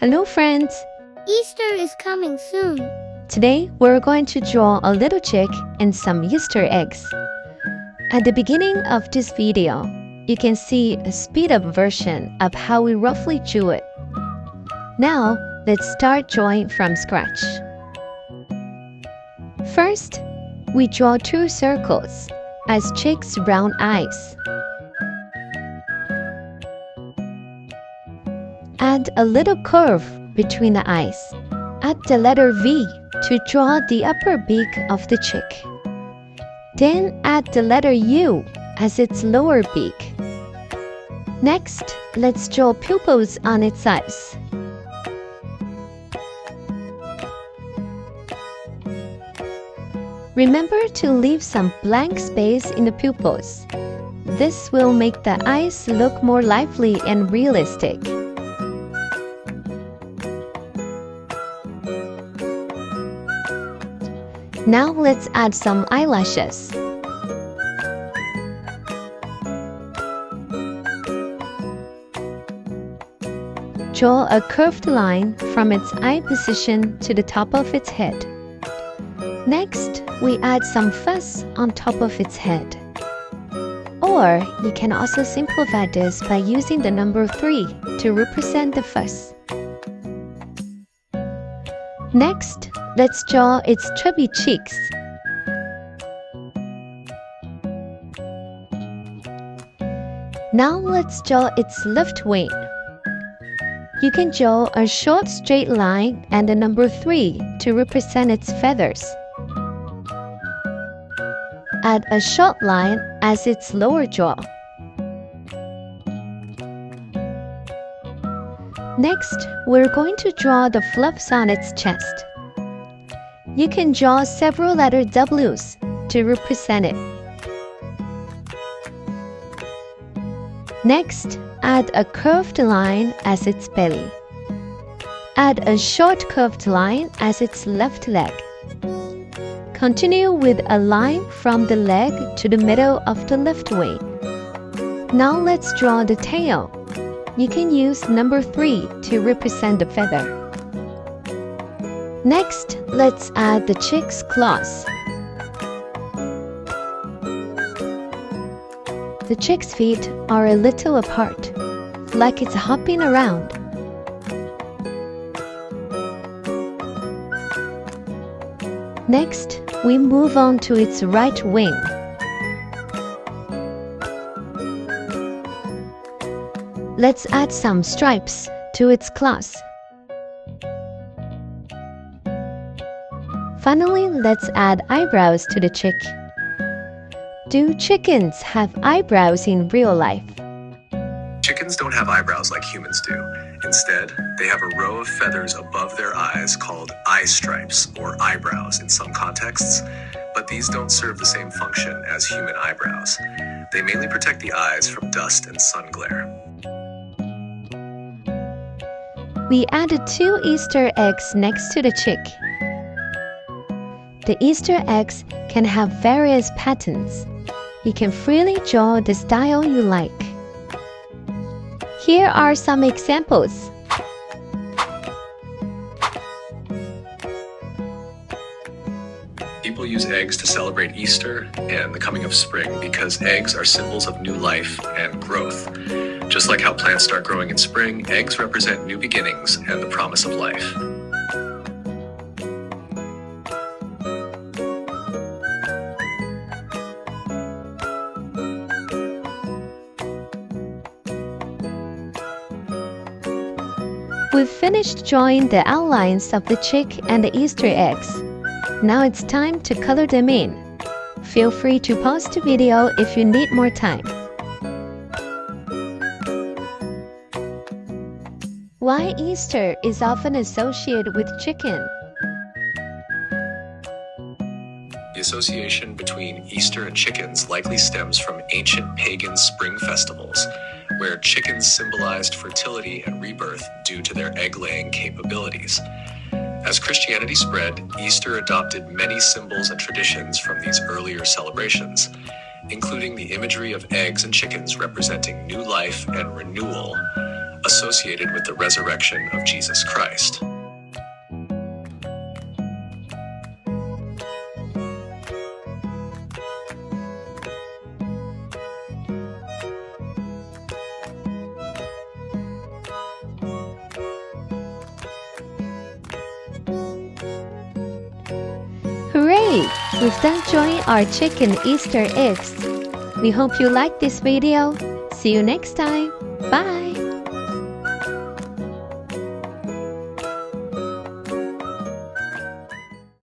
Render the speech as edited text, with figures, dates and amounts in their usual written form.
Hello friends! Easter is coming soon. Today we're going to draw a little chick and some Easter eggs. At the beginning of this video, you can see a speed-up version of how we roughly drew it. Now, let's start drawing from scratch. First, we draw two circles as chick's round eyes. Add a little curve between the eyes. Add the letter V to draw the upper beak of the chick. Then add the letter U as its lower beak. Next, let's draw pupils on its eyes. Remember to leave some blank space in the pupils. This will make the eyes look more lively and realistic. Now let's add some eyelashes. Draw a curved line from its eye position to the top of its head. Next, we add some fuzz on top of its head. Or you can also simplify this by using the number 3 to represent the fuzz. Next, let's draw its chubby cheeks. Now let's draw its left wing. You can draw a short straight line and the number 3 to represent its feathers. Add a short line as its lower jaw. Next, we're going to draw the fluffs on its chest. You can draw several letter W's to represent it. Next, add a curved line as its belly. Add a short curved line as its left leg. Continue with a line from the leg to the middle of the left wing. Now let's draw the tail. You can use number 3 to represent the feather. Next, let's add the chick's claws. The chick's feet are a little apart, like it's hopping around. Next, we move on to its right wing. Let's add some stripes to its claws. Finally, let's add eyebrows to the chick. Do chickens have eyebrows in real life? Chickens don't have eyebrows like humans do. Instead, they have a row of feathers above their eyes called eye stripes or eyebrows in some contexts, but these don't serve the same function as human eyebrows. They mainly protect the eyes from dust and sun glare. We added 2 Easter eggs next to the chick. The Easter eggs can have various patterns. You can freely draw the style you like. Here are some examples. People use eggs to celebrate Easter and the coming of spring because eggs are symbols of new life and growth. Just like how plants start growing in spring, eggs represent new beginnings and the promise of life. We've finished drawing the outlines of the chick and the Easter eggs. Now it's time to color them in. Feel free to pause the video if you need more time. Why Easter is often associated with chicken? The association between Easter and chickens likely stems from ancient pagan spring festivals, where chickens symbolized fertility and rebirth due to their egg-laying capabilities. As Christianity spread, Easter adopted many symbols and traditions from these earlier celebrations, including the imagery of eggs and chickens representing new life and renewal, associated with the resurrection of Jesus Christ. Hooray! We've done drawing our chicken Easter eggs. We hope you liked this video. See you next time. Bye!